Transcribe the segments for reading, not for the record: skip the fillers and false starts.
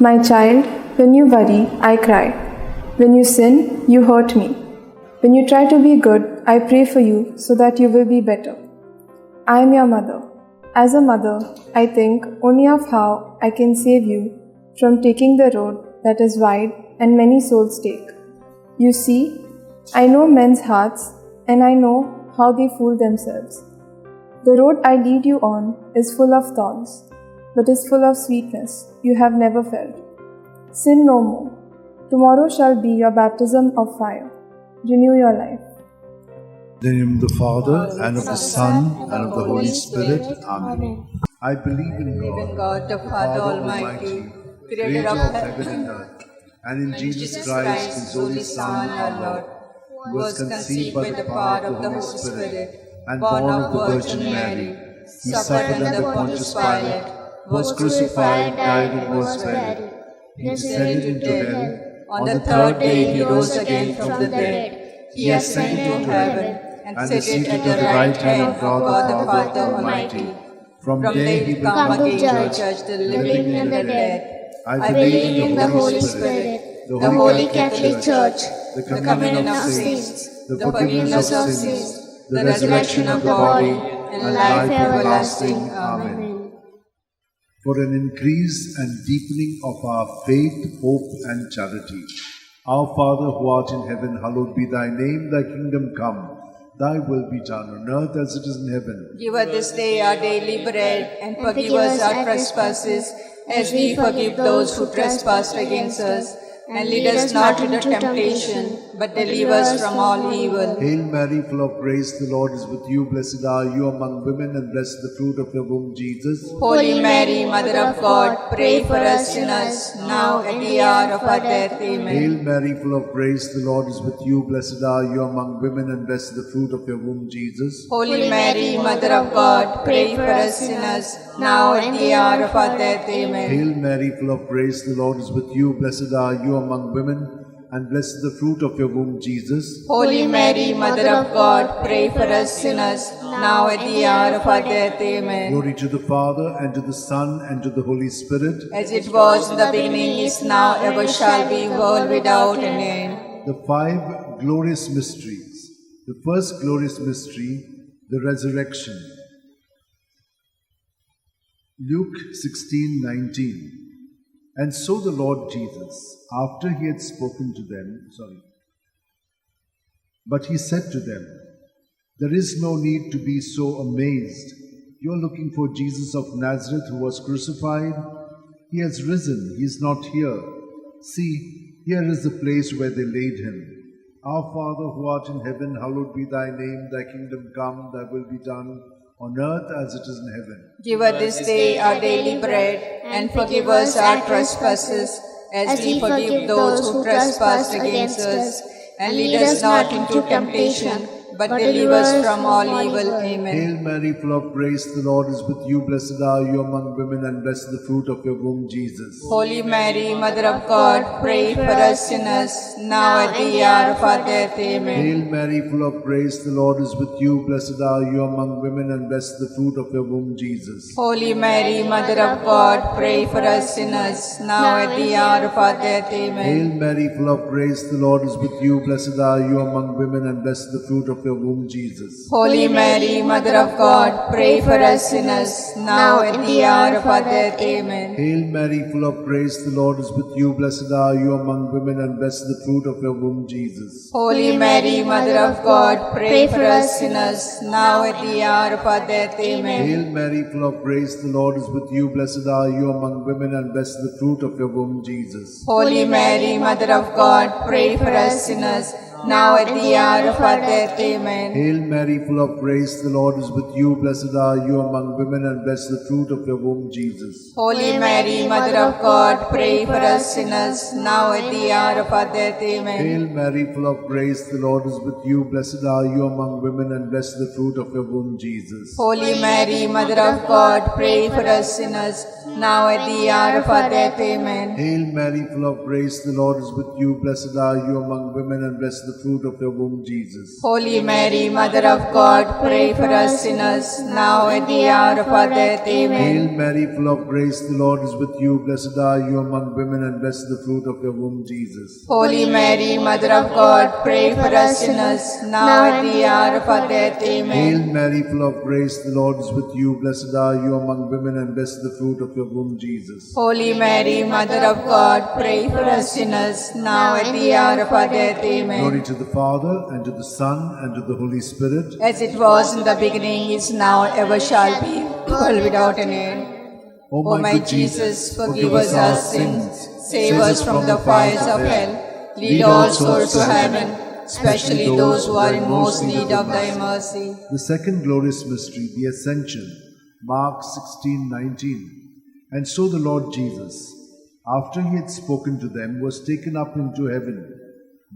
My child, when you worry, I cry. When you sin, you hurt me. When you try to be good, I pray for you so that you will be better. I am your mother. As a mother, I think only of how I can save you from taking the road that is wide and many souls take. You see, I know men's hearts and I know how they fool themselves. The road I lead you on is full of thorns, but is full of sweetness you have never felt. Sin no more. Tomorrow shall be your baptism of fire. Renew your life. In the name of the Father, and of the Son, and of the Holy Spirit. Amen. I believe in God, the Father Almighty, creator of heaven and earth, and in Jesus Christ, His only Son, our Lord, who was conceived by the power of the Holy Spirit, and born of the Virgin Mary. He suffered under Pontius Pilate, was crucified, died, and was buried. He descended into hell. On the third day He rose again from the dead. He ascended into heaven, and seated at the right hand of God the Father Almighty. From there He will come again to judge the living and the dead. I believe in the Holy Spirit, the Holy Catholic Church, the the communion of saints, the the forgiveness of sins, the resurrection of the body, and life everlasting. Amen. For an increase and deepening of our faith, hope, and charity. Our Father who art in heaven, hallowed be thy name, thy kingdom come. Thy will be done on earth as it is in heaven. Give us this day our daily bread, and forgive us our trespasses, as we forgive those who trespass against us. And lead us not into temptation, but deliver us from all evil. Hail Mary, full of grace, the Lord is with you. Blessed are you among women, and blessed the fruit of your womb, Jesus. Holy Mary, Mother of God, pray for us sinners, now and at the hour of our death. Amen. Hail Mary, full of grace, the Lord is with you. Blessed are you among women, and blessed the fruit of your womb, Jesus. Holy Mary, Mother of God, pray for us sinners, now and at the hour of our death. Amen. Hail Mary, full of grace, the Lord is with you. Blessed are you among women, and blessed the fruit of your womb, Jesus. Holy Mary, Mother of God, pray for us sinners, now at the hour of our death. Amen. Glory to the Father, and to the Son, and to the Holy Spirit. As it was in the beginning, is now, ever shall be, world without an end. The five glorious mysteries. The first glorious mystery, the resurrection. Luke 16:19. And so the Lord Jesus, after he had spoken to them, but he said to them, there is no need to be so amazed. You are looking for Jesus of Nazareth who was crucified. He has risen. He is not here. See, here is the place where they laid him. Our Father who art in heaven, hallowed be thy name. Thy kingdom come, thy will be done, on earth as it is in heaven. Give us this day our daily bread, and forgive us our trespasses, as we forgive those who trespass against us. And lead us not into temptation, but deliver us from all evil. Amen. Hail Mary, full of grace, the Lord is with you. Blessed are you among women, and blessed the fruit of your womb, Jesus. Holy Mary, Mother of God, pray for us sinners, now at the hour of our death. Amen. Hail Mary, full of grace, the Lord is with you. Blessed are you among women, and blessed the fruit of your womb, Jesus. Holy Mary, Mother of God, pray for us sinners, now at the hour of our death. Amen. Hail Mary, full of grace, the Lord is with you. Blessed are you among women, and blessed the fruit of your womb, Jesus. Holy Mary, Mother of God, pray for us sinners, now at the hour of our death. Amen. Hail Mary, full of grace, the Lord is with you. Blessed are you among women, and blessed the fruit of your womb, Jesus. Holy Mary, Mother of God, pray for us sinners, now at the hour of our death. Amen. Hail Mary, full of grace, the Lord is with you. Blessed are you among women, and blessed the fruit of your womb, Jesus. Holy Mary, Mother of God, pray for us sinners, now at the hour of our death. Amen. Hail Mary, full of grace, the Lord is with you. Blessed are you among women, and blessed the fruit of your womb, Jesus. Holy Mary, Mother of God, pray for us sinners, now at the hour of our death. Amen. Hail Mary, full of grace, the Lord is with you. Blessed are you among women, and blessed the fruit of your womb, Jesus. Holy Mary, Mother of God, pray for us sinners, now at the hour of our death. Amen. Hail Mary, full of grace, the Lord is with you. Blessed are you among women, and blessed the fruit of your womb, Jesus. Holy Mary, Mother of God, pray for us sinners, now at the hour of our death. Amen. Hail Mary, full of grace, the Lord is with you. Blessed are you among women, and blessed the fruit of your womb, Jesus. Holy Mary, Mother of God, pray for us sinners, now at the hour of our death. Amen. Hail Mary, full of grace, the Lord is with you. Blessed are you among women, and blessed the fruit of your womb, Jesus. Holy Mary, Mother of God, pray for us sinners, now at the hour of our death. Amen. Glory to the Father, and to the Son, and to the Holy Spirit. As it was in the beginning, is now, ever shall be, world without an end. O my good Jesus, forgive us our sins, save us from the fires of hell, lead all souls to heaven, especially those who are in most need of thy mercy. The second glorious mystery, the Ascension, Mark 16:19. And so the Lord Jesus, after he had spoken to them, was taken up into heaven.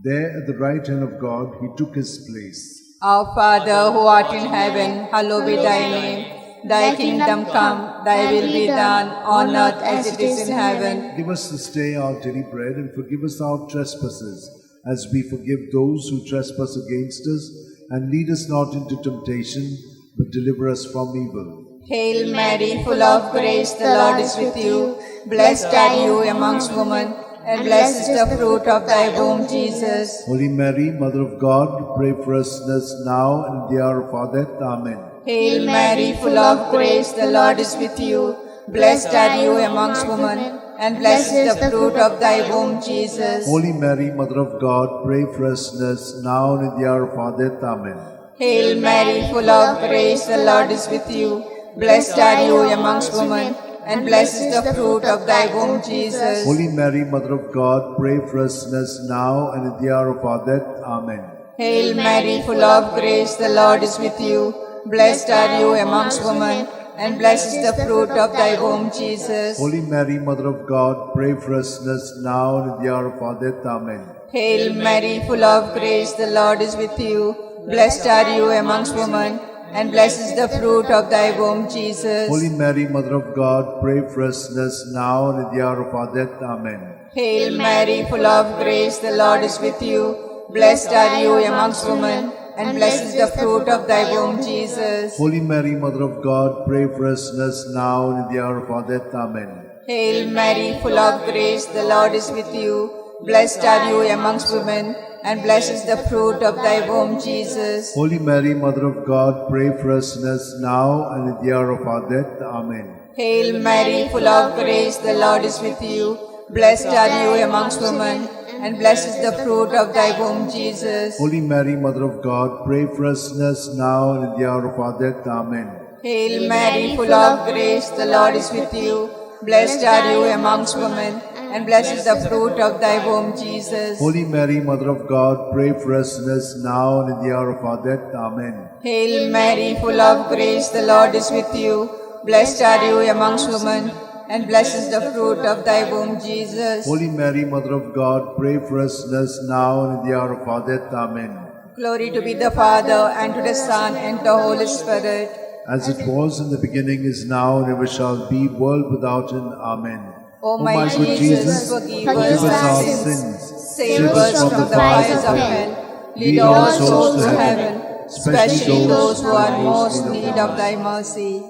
There at the right hand of God he took his place. Our Father, who art in heaven, hallowed be thy name. Thy kingdom come, thy will be done, on earth as it is in heaven. Give us this day our daily bread, and forgive us our trespasses, as we forgive those who trespass against us. And lead us not into temptation, but deliver us from evil. Hail Mary, full of grace, the Lord is with you. Blessed are you amongst women, and blessed is the fruit of thy womb, Jesus. Holy Mary, Mother of God, pray for us sinners now and in the hour of our death. Amen. Hail Mary, full of grace, the Lord is with you. Blessed are you amongst women, and blessed is the fruit of thy womb, Jesus. Holy Mary, Mother of God, pray for us sinners now and in the hour of our death. Amen. Hail Mary, full of grace, the Lord is with you. Blessed are you amongst women, and blessed is the fruit of thy womb, Jesus. Holy Mary, Mother of God, pray for us sinners now and in the hour of our death. Amen. Hail Mary, full of grace, the Lord is with you. Blessed are you amongst women, and blessed is the fruit of thy womb, Jesus. Holy Mary, Mother of God, pray for us sinners now and in the hour of our death. Amen. Hail Mary, full of grace, the Lord is with you. Blessed are you amongst women, and blessed is the fruit of thy womb, Jesus. Holy Mary, Mother of God, pray for us sinners now and in the hour of our death. Amen. Hail Mary, full of grace, the Lord is with you. Blessed are you amongst women, and blessed is the fruit of thy womb, Jesus. Holy Mary, Mother of God, pray for us sinners now and in the hour of our death. Amen. Hail Mary, full of grace, the Lord is with you. Blessed are you amongst women, and blessed is the fruit of thy womb, Jesus. Holy Mary, Mother of God, pray for us sinners now and in the hour of our death. Amen. Hail Mary, full of grace, the Lord is with you. Blessed are you amongst women, and blessed is the fruit of thy womb, Jesus. Holy Mary, Mother of God, pray for us sinners now and in the hour of our death. Amen. Hail Mary, full of grace, the Lord is with you. Blessed are you amongst women, and blessed is the fruit of thy womb, Jesus. Holy Mary, Mother of God, pray for us sinners now and in the hour of our death. Amen. Hail Mary, full of grace, the Lord is with you. Blessed are you amongst women, and blessed is the fruit of thy womb, Jesus. Holy Mary, Mother of God, pray for us sinners now and in the hour of our death. Amen. Glory to be the Father, and to the Son, and to the Holy Spirit. As it was in the beginning, is now, and ever shall be, world without end. Amen. O my good Jesus, forgive us our sins, save us from the fires of hell, lead all souls to heaven, especially those who are most in need of thy mercy.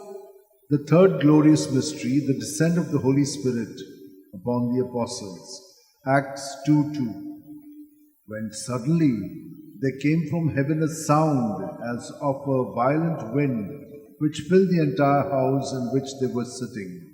The third glorious mystery, the descent of the Holy Spirit upon the apostles. Acts 2:2. When suddenly there came from heaven a sound as of a violent wind, which filled the entire house in which they were sitting.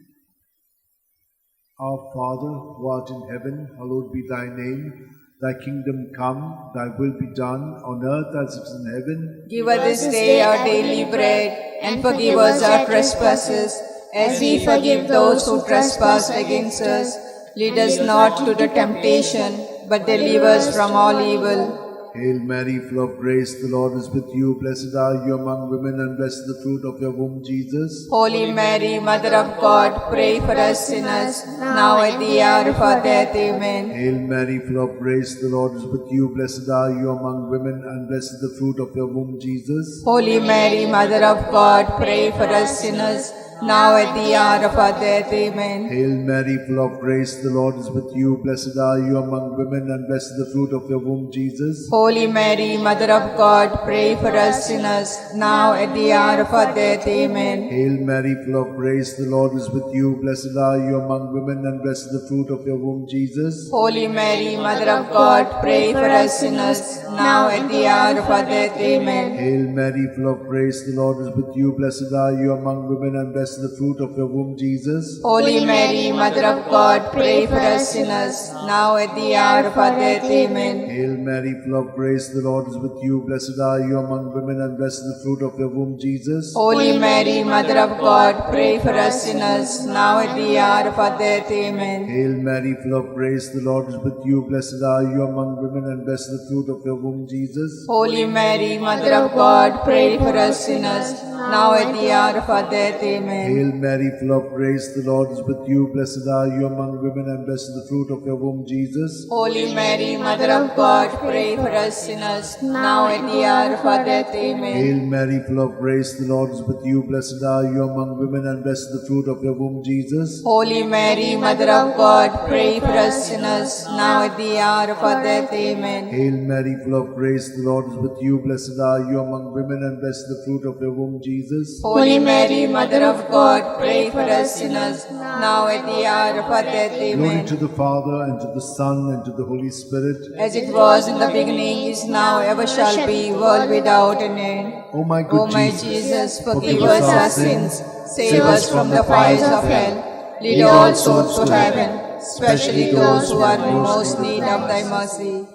Our Father, who art in heaven, hallowed be thy name. Thy kingdom come, thy will be done, on earth as it is in heaven. Give us this day our daily bread, and forgive us our trespasses, as we forgive those who trespass against us. Lead us not into temptation, but deliver us from all evil. Hail Mary, full of grace, the Lord is with you. Blessed are you among women, and blessed the fruit of your womb, Jesus. Holy Mary, Mother of God, pray for us sinners, now at the hour of our death. Amen. Hail Mary, full of grace, the Lord is with you. Blessed are you among women, and blessed is the fruit of your womb, Jesus. Holy Mary, Mother of God, pray for us sinners, now at the hour of our death. Amen. Hail Mary, full of grace, the Lord is with you. Blessed are you among women, and blessed is the fruit of your womb, Jesus. Holy Mary, Mother of God, pray for us sinners, now at the hour of our death. Amen. Hail Mary, full of grace, the Lord is with you. Blessed are you among women, and blessed is the fruit of your womb, Jesus. Holy Mary, Mother of God, pray for us sinners, now at the hour of our death. Amen. Hail Mary, full of grace, the Lord is with you. Blessed are you among women, and blessed is the fruit of your womb, Jesus. Holy Mary, Mother of God, pray for us sinners, now at the hour of our death. Amen. Hail Mary, full of grace, the Lord is with you. Blessed are you among women, and blessed is the fruit of your womb, Jesus. Holy Mary, Mother of God, pray for us sinners, now at the hour of our death. Amen. Hail Mary, full of grace, the Lord is with you. Blessed are you among women, and blessed is the fruit of your womb, Jesus. Holy Mary, Mother of God, pray for us sinners, now at the hour of our death. Amen. Hail Mary, full of grace, the Lord is with you. Blessed are you among women, and blessed is the fruit of your womb, Jesus. Holy Mary, Mother of God, pray for us sinners, now at the hour of our death. Amen. Hail Mary, full of grace, the Lord is with you. Blessed are you among women, and blessed is the fruit of your womb, Jesus. Holy Mary, Mother of God, pray for us sinners, now at the hour of our death. Amen. Hail Mary, full of grace, the Lord is with you. Blessed are you among women, and blessed is the fruit of your womb, Jesus. Holy Mary, Mother of God, pray for us sinners, now at the hour of our death. Glory Amen. to the Father, and to the Son, and to the Holy Spirit. As it was in the beginning, is now, ever shall be, world without an end. O my good O my Jesus, forgive us our sins, save us from the fires of hell, lead all souls to heaven, especially those who are in most need of thy mercy.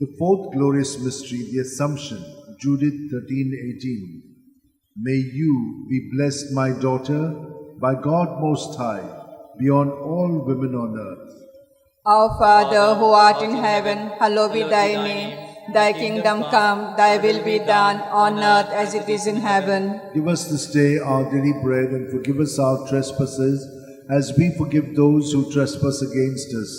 The fourth glorious mystery, the Assumption, Judith 13:18. May you be blessed, my daughter, by God Most High, beyond all women on earth. Our Father, who art in heaven, hallowed be thy name. Thy kingdom come, thy will be done, on earth as it is in heaven. Give us this day our daily bread, and forgive us our trespasses, as we forgive those who trespass against us.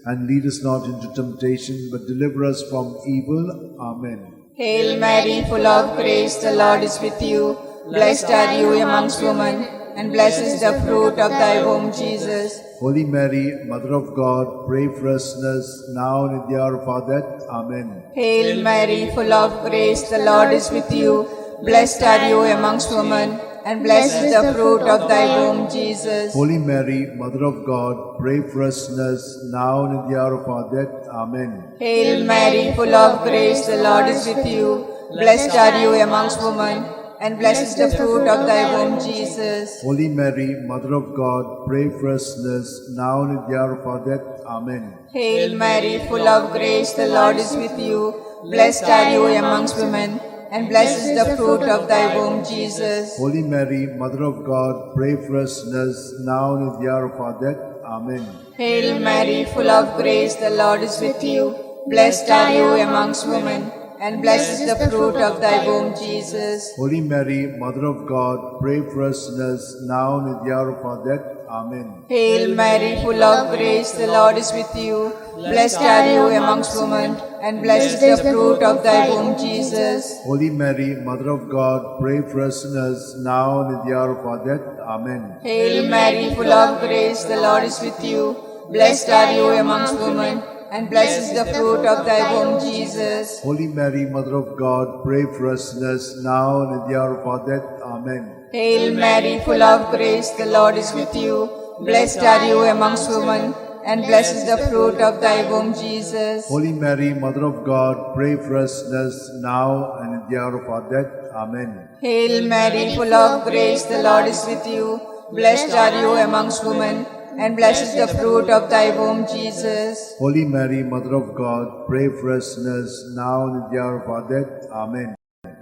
And lead us not into temptation, but deliver us from evil. Amen. Hail Mary, full of grace, the Lord is with you. Blessed are you amongst women, and blessed is the fruit of thy womb, Jesus. Holy Mary, Mother of God, pray for us sinners, now and at the hour of our death. Amen. Hail Mary, full of grace, the Lord is with you. Blessed are you amongst women, and blessed is the fruit of thy womb, Jesus. Holy Mary, Mother of God, pray for us sinners, now and at the hour of our death. Amen. Hail Mary, full of grace, the Lord is with you. Blessed are you amongst women, and blessed is the fruit of thy womb, Jesus. Holy Mary, Mother of God, pray for us sinners, now and at the hour of our death. Amen. Hail Mary, full of grace, the Lord is with you. Blessed are you amongst women, and blessed is the fruit of thy womb, Jesus. Holy Mary, Mother of God, pray for us sinners, now and at the hour of our death. Amen. Hail Mary, full of grace, the Lord is with you. Blessed are you amongst women, and blessed is the fruit of thy womb, Jesus. Holy Mary, Mother of God, pray for us sinners, now and at the hour of our death. Amen. Hail Mary, full of grace, the Lord is with you. Blessed are you amongst women, and blessed is the fruit of thy womb, Jesus. Holy Mary, Mother of God, pray for us sinners, now and at the hour of our death. Amen. Hail Mary, full of grace, the Lord is with you. Blessed are you amongst women, and blessed is the fruit of thy womb, Jesus. Holy Mary, Mother of God, pray for us sinners, now and at the hour of our death. Amen. Hail Mary, full of grace, the Lord is with you. Blessed are you amongst women, and blessed is the fruit of thy womb, Jesus. Holy Mary, Mother of God, pray for us sinners, now and at the hour of our death. Amen. Hail Mary, full of grace, the Lord is with you. Blessed are you amongst women, and blessed is the fruit of thy womb, Jesus. Holy Mary, Mother of God, pray for us sinners, now and at the hour of our death. Amen.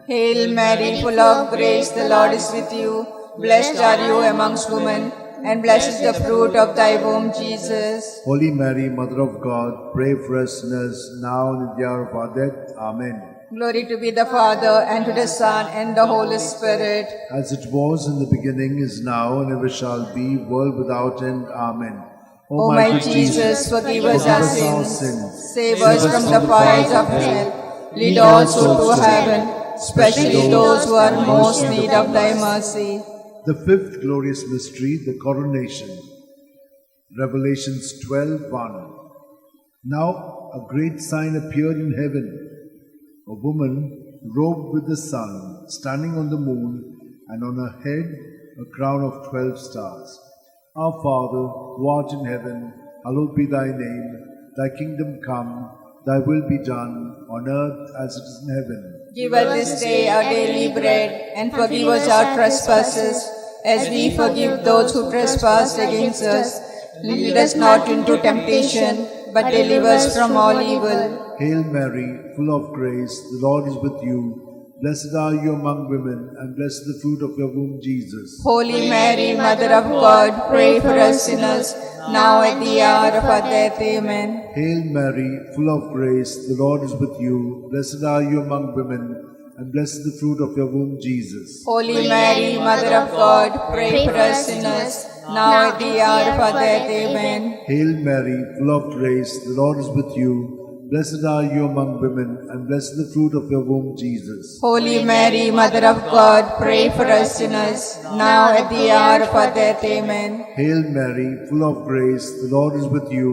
Hail Mary, full of grace, the Lord is with you. Blessed are you amongst women, and blessed is the fruit of thy womb, Jesus. Holy Mary, Mother of God, pray for us sinners, now and at the hour of our death. Amen. Glory to be the Father, and to the Son, and the Holy Spirit. As it was in the beginning, is now, and ever shall be, world without end. Amen. O my good Jesus, forgive us our sins, save us from the fires of hell, lead all souls to heaven, especially those who are in most need of thy mercy. The fifth glorious mystery, the coronation. Revelations 12:1. Now a great sign appeared in heaven, a woman robed with the sun, standing on the moon, and on her head a crown of 12 stars. Our Father, who art in heaven, hallowed be thy name. Thy kingdom come, thy will be done, on earth as it is in heaven. Give us this day our daily bread, and forgive us our trespasses, as we forgive those who trespass against us. Lead us not into temptation, but deliver us from all evil. Hail Mary, full of grace, the Lord is with you. Blessed are you among women, and blessed the fruit of your womb, Jesus. Holy Mary, Mother of God, pray for us sinners, now at the hour of our death. Amen. Hail Mary, full of grace, the Lord is with you. Blessed are you among women, and blessed the fruit of your womb, Jesus. Holy Mary, Mother of God, pray for us sinners, now at the hour of our death. Amen. Hail Mary, full of grace, the Lord is with you. Blessed are you among women, and blessed the fruit of your womb, Jesus. Holy Mary, Mother of God, pray for us sinners, now at the hour of our death. Amen. Hail Mary, full of grace, the Lord is with you.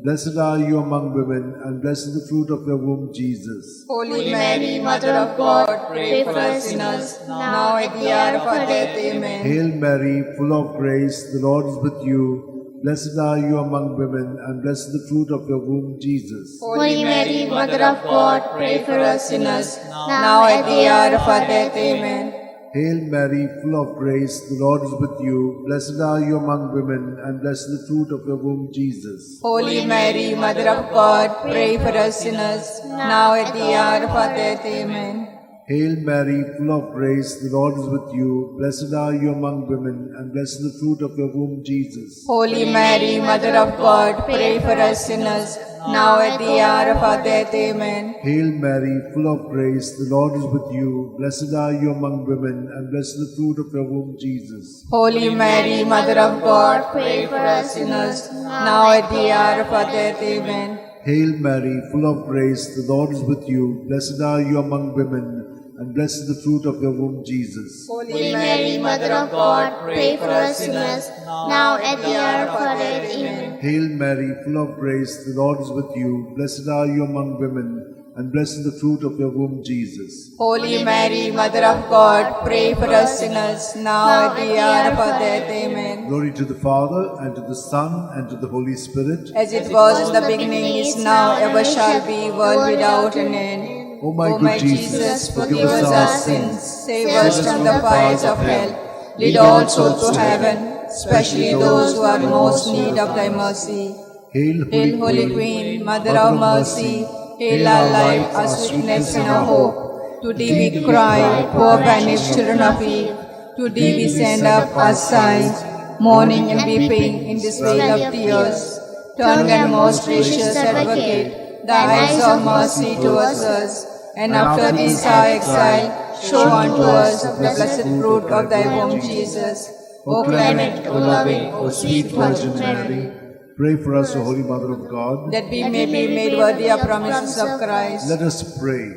Blessed are you among women, and blessed the fruit of your womb, Jesus. Holy Mary, Mother of God, pray for us sinners, now at the hour of our death. Amen. Hail Mary, full of grace, the Lord is with you. Blessed are you among women, and blessed the fruit of your womb, Jesus. Holy Mary, Mother of God, pray for us sinners, now at the hour of our death. Amen. Hail Mary, full of grace, the Lord is with you. Blessed are you among women, and blessed the fruit of your womb, Jesus. Holy Mary, Mother of God, pray for us sinners, now at the hour of our death. Amen. Hail Mary, full of grace, the Lord is with you. Blessed are you among women, and blessed the fruit of your womb, Jesus. Holy Mary, Mother of God, pray for us sinners, now at the hour of our death. Amen. Hail Mary, full of grace, the Lord is with you. Blessed are you among women, and blessed the fruit of your womb, Jesus. Holy Mary, Mother of God, pray for us sinners, now at the hour of our death. Amen. Hail Mary, full of grace, the Lord is with you. Blessed are you among women, and blessed the fruit of your womb, Jesus. Holy Mary, Mother of God, pray for us sinners, now at the hour of our death. Amen. Hail Mary, full of grace, the Lord is with you. Blessed are you among women, and blessed the fruit of your womb, Jesus. Holy Mary, Mother of God, pray for us sinners, now at the hour of our death. Amen. Glory to the Father, and to the Son, and to the Holy Spirit. As it was in the beginning, is now, ever shall be, world without an end. O my good Jesus, forgive us our sins, save us from the fires of hell. Lead all souls to heaven, especially those who are in most need of thy mercy. Hail, Holy Queen, Mother of mercy, hail our life, our sweetness, and our hope. To thee we cry, poor banished children of Eve. To thee we send up our sighs, mourning and weeping in this vale of tears. Turn then, most gracious Advocate, thy eyes of mercy towards us, and after this our exile, show unto us the blessed fruit of thy womb, Jesus. O clement, O loving, O sweet Virgin Mary, pray for us, O Holy Mother of God, that we may be made worthy of promises of Christ. Let us pray.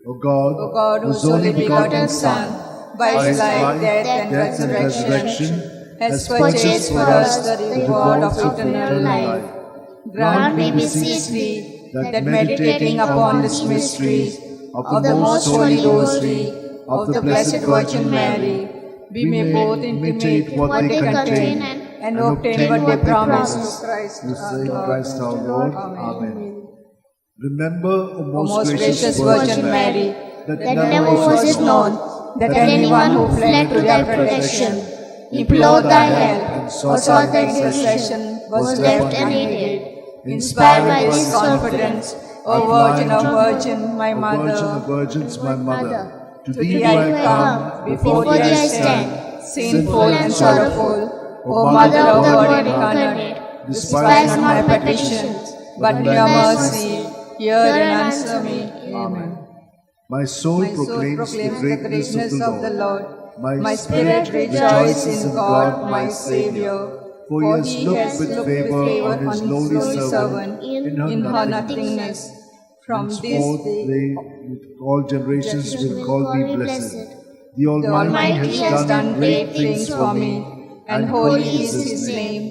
O God, whose only begotten Son, by his life, death, and resurrection, has purchased for us the reward of eternal life. Grant, we beseech thee, that meditating upon this mystery of the most holy Rosary of the Blessed Virgin Mary, we may both imitate what they contain and obtain what they promise through Christ our Lord. Amen. Remember, O most gracious Virgin Mary, that never was it known that anyone who fled to thy protection, implored thy help, or sought thy intercession, was left unaided. Inspired by this confidence, O Virgin of Virgin, my Mother, Virgin of Virgins, my Mother, to thee I come, before thee I stand, sinful and sorrowful. O Mother of God incarnate, despise not my petitions, but in your mercy, hear and answer me. Amen. My soul proclaims the greatness of the Lord. My spirit rejoices in God, my Saviour. For he has looked with favor on his lowly servant in her nothingness. From this Henceforth day, they with all generations will call me blessed. The Almighty has done great things for me, and holy is his name.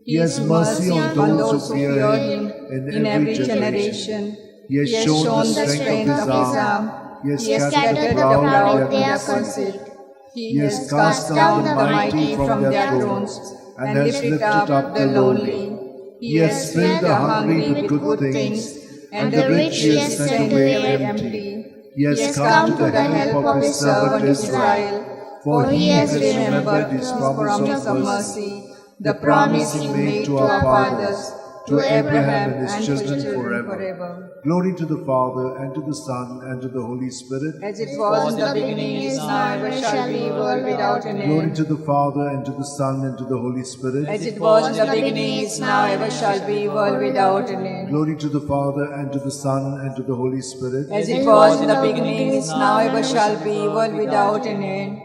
He has mercy on those who fear him in every generation. He has shown the strength of his arm. He has scattered the proud, they are concealed. He has cast down the mighty from their thrones, and lifted up the lowly. He has filled the hungry with good things, and the rich he has sent away empty. He has come to the help of his servant Israel, for he has remembered his promise of mercy, the promise he made to our fathers, to Abraham and his children forever. Glory to the Father, and to the Son, and to the Holy Spirit. As it was in the beginning, is now, ever shall be, world without an end. Glory to the Father, and to the Son, and to the Holy Spirit. As it was in the beginning, is now, ever shall be, world without an end. Glory to the Father, and to the Son, and to the Holy Spirit. As it was in the beginning, is now, ever shall be, world without an end.